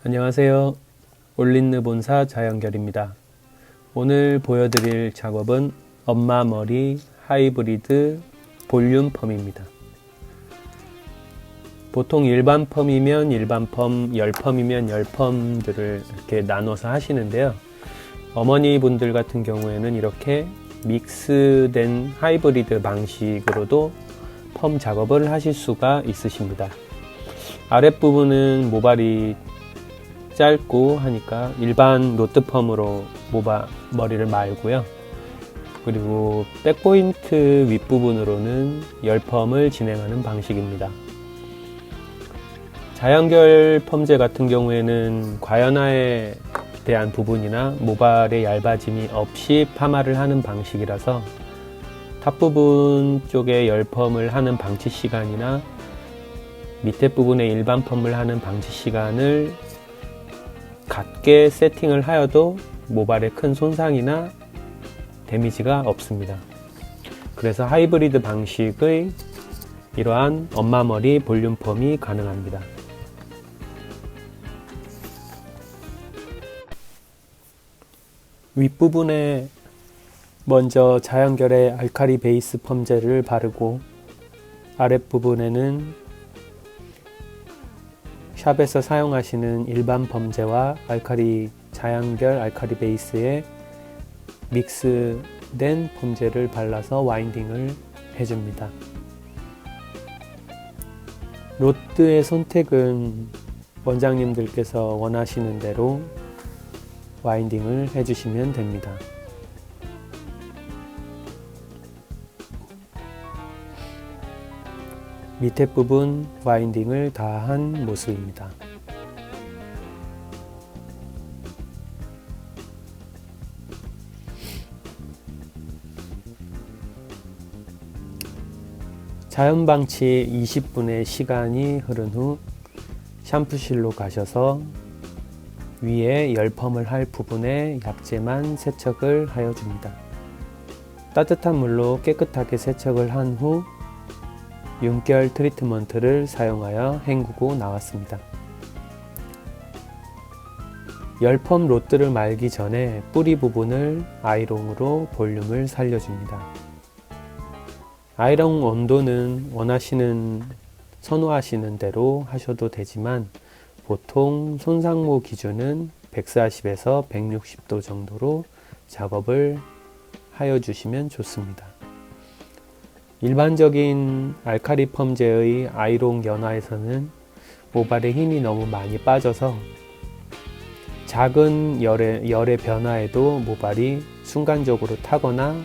안녕하세요. 올린느 본사 자연결입니다. 오늘 보여드릴 작업은 엄마 머리 하이브리드 볼륨 펌입니다. 보통 일반 펌이면 일반 펌, 열 펌이면 열 펌들을 이렇게 나눠서 하시는데요. 어머니 분들 같은 경우에는 이렇게 믹스된 하이브리드 방식으로도 펌 작업을 하실 수가 있으십니다. 아랫부분은 모발이 짧고 하니까 일반 노트 펌으로 머리를 말고요. 그리고 백포인트 윗부분으로는 열 펌을 진행하는 방식입니다. 자연결 펌제 같은 경우에는 과연화에 대한 부분이나 모발의 얇아짐이 없이 파마를 하는 방식이라서 탑 부분 쪽에 열 펌을 하는 방치 시간이나 밑에 부분에 일반 펌을 하는 방치 시간을 같게 세팅을 하여도 모발에 큰 손상이나 데미지가 없습니다. 그래서 하이브리드 방식의 이러한 엄마머리 볼륨 펌이 가능합니다. 윗부분에 먼저 자연결의 알칼리 베이스 펌제를 바르고 아랫부분에는 샵에서 사용하시는 일반 펌제와 자연결 알칼리 베이스의 믹스된 펌제를 발라서 와인딩을 해줍니다. 로드의 선택은 원장님들께서 원하시는 대로 와인딩을 해주시면 됩니다. 밑에 부분 와인딩을 다 한 모습입니다. 자연방치 20분의 시간이 흐른 후 샴푸실로 가셔서 위에 열펌을 할 부분에 약재만 세척을 하여 줍니다. 따뜻한 물로 깨끗하게 세척을 한 후 윤결 트리트먼트를 사용하여 헹구고 나왔습니다. 열펌 로드를 말기 전에 뿌리 부분을 아이롱으로 볼륨을 살려줍니다. 아이롱 온도는 선호하시는 대로 하셔도 되지만 보통 손상모 기준은 140에서 160도 정도로 작업을 하여 주시면 좋습니다. 일반적인 알칼리 펌제의 아이롱 연화에서는 모발에 힘이 너무 많이 빠져서 작은 열의 변화에도 모발이 순간적으로 타거나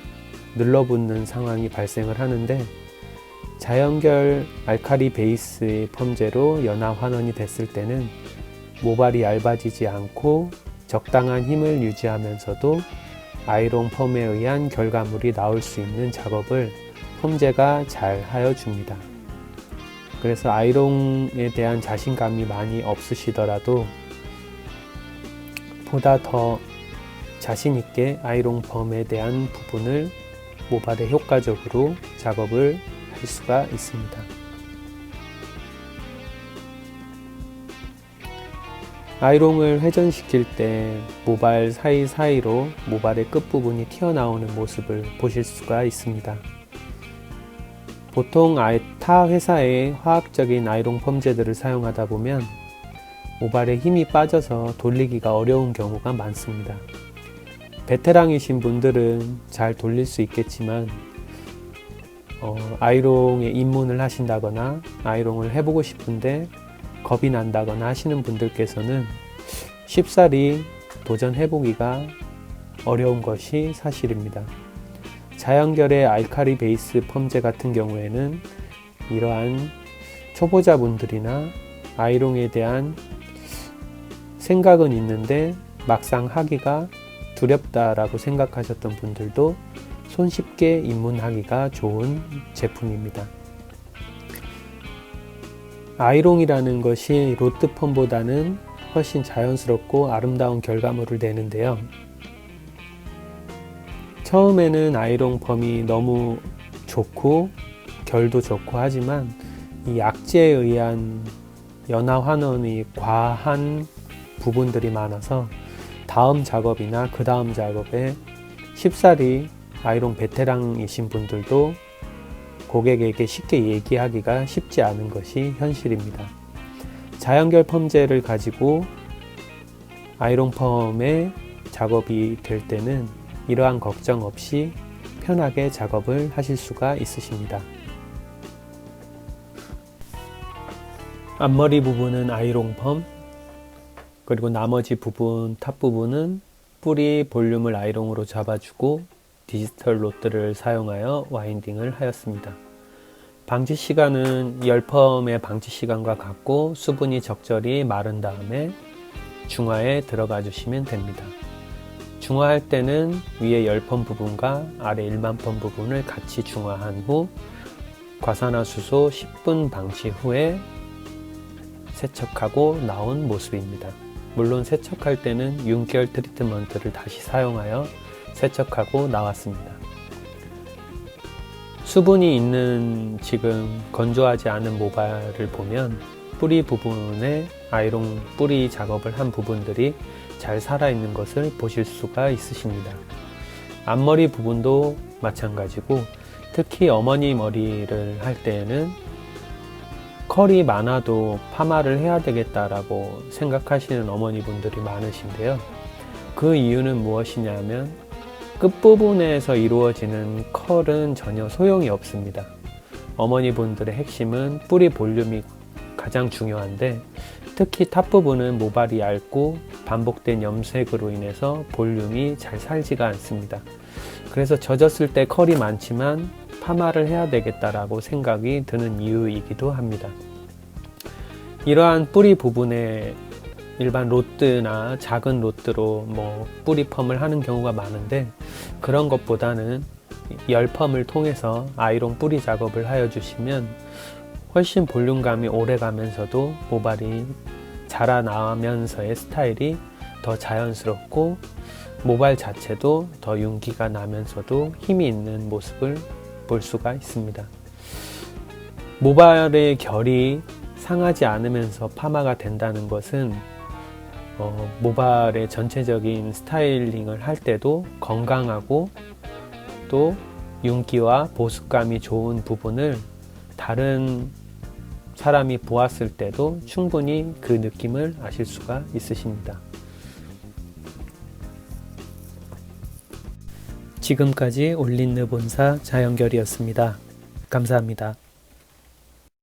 눌러붙는 상황이 발생을 하는데 자연결 알칼리 베이스의 펌제로 연화 환원이 됐을 때는 모발이 얇아지지 않고 적당한 힘을 유지하면서도 아이롱 펌에 의한 결과물이 나올 수 있는 작업을 펌제가 잘 하여 줍니다. 그래서 아이롱에 대한 자신감이 많이 없으시더라도 보다 더 자신 있게 아이롱 펌에 대한 부분을 모발에 효과적으로 작업을 할 수가 있습니다. 아이롱을 회전시킬 때 모발 사이사이로 모발의 끝부분이 튀어나오는 모습을 보실 수가 있습니다. 보통 타 회사의 화학적인 아이롱 펌제들을 사용하다 보면 모발에 힘이 빠져서 돌리기가 어려운 경우가 많습니다. 베테랑이신 분들은 잘 돌릴 수 있겠지만 아이롱에 입문을 하신다거나 아이롱을 해보고 싶은데 겁이 난다거나 하시는 분들께서는 쉽사리 도전해보기가 어려운 것이 사실입니다. 자연결의 알칼리 베이스 펌제 같은 경우에는 이러한 초보자분들이나 아이롱에 대한 생각은 있는데 막상 하기가 두렵다라고 생각하셨던 분들도 손쉽게 입문하기가 좋은 제품입니다. 아이롱이라는 것이 로드 펌보다는 훨씬 자연스럽고 아름다운 결과물을 내는데요. 처음에는 아이롱 펌이 너무 좋고 결도 좋고 하지만 이 약재에 의한 연화 환원이 과한 부분들이 많아서 다음 작업이나 그 다음 작업에 쉽사리 아이롱 베테랑이신 분들도 고객에게 쉽게 얘기하기가 쉽지 않은 것이 현실입니다. 자연결 펌제를 가지고 아이롱 펌의 작업이 될 때는 이러한 걱정 없이 편하게 작업을 하실 수가 있으십니다. 앞머리 부분은 아이롱 펌, 그리고 나머지 부분, 탑 부분은 뿌리 볼륨을 아이롱으로 잡아주고 디지털 로드를 사용하여 와인딩을 하였습니다. 방지 시간은 열펌의 방지 시간과 같고 수분이 적절히 마른 다음에 중화에 들어가 주시면 됩니다. 중화할 때는 위에 열펌 부분과 아래 일반펌 부분을 같이 중화한 후 과산화수소 10분 방치 후에 세척하고 나온 모습입니다. 물론 세척할 때는 윤결 트리트먼트를 다시 사용하여 세척하고 나왔습니다. 수분이 있는 지금 건조하지 않은 모발을 보면 뿌리 부분에 아이롱 뿌리 작업을 한 부분들이 잘 살아있는 것을 보실 수가 있으십니다. 앞머리 부분도 마찬가지고 특히 어머니 머리를 할 때에는 컬이 많아도 파마를 해야 되겠다라고 생각하시는 어머니 분들이 많으신데요. 그 이유는 무엇이냐면 끝부분에서 이루어지는 컬은 전혀 소용이 없습니다. 어머니 분들의 핵심은 뿌리 볼륨이 가장 중요한데 특히 탑 부분은 모발이 얇고 반복된 염색으로 인해서 볼륨이 잘 살지가 않습니다. 그래서 젖었을 때 컬이 많지만 파마를 해야 되겠다라고 생각이 드는 이유이기도 합니다. 이러한 뿌리 부분에 일반 로드나 작은 로드로 뿌리 펌을 하는 경우가 많은데 그런 것보다는 열펌을 통해서 아이롱 뿌리 작업을 하여 주시면 훨씬 볼륨감이 오래 가면서도 모발이 자라나면서의 스타일이 더 자연스럽고 모발 자체도 더 윤기가 나면서도 힘이 있는 모습을 볼 수가 있습니다. 모발의 결이 상하지 않으면서 파마가 된다는 것은 모발의 전체적인 스타일링을 할 때도 건강하고 또 윤기와 보습감이 좋은 부분을 다른 사람이 보았을 때도 충분히 그 느낌을 아실 수가 있으십니다. 지금까지 올린느 본사 자연결이었습니다. 감사합니다.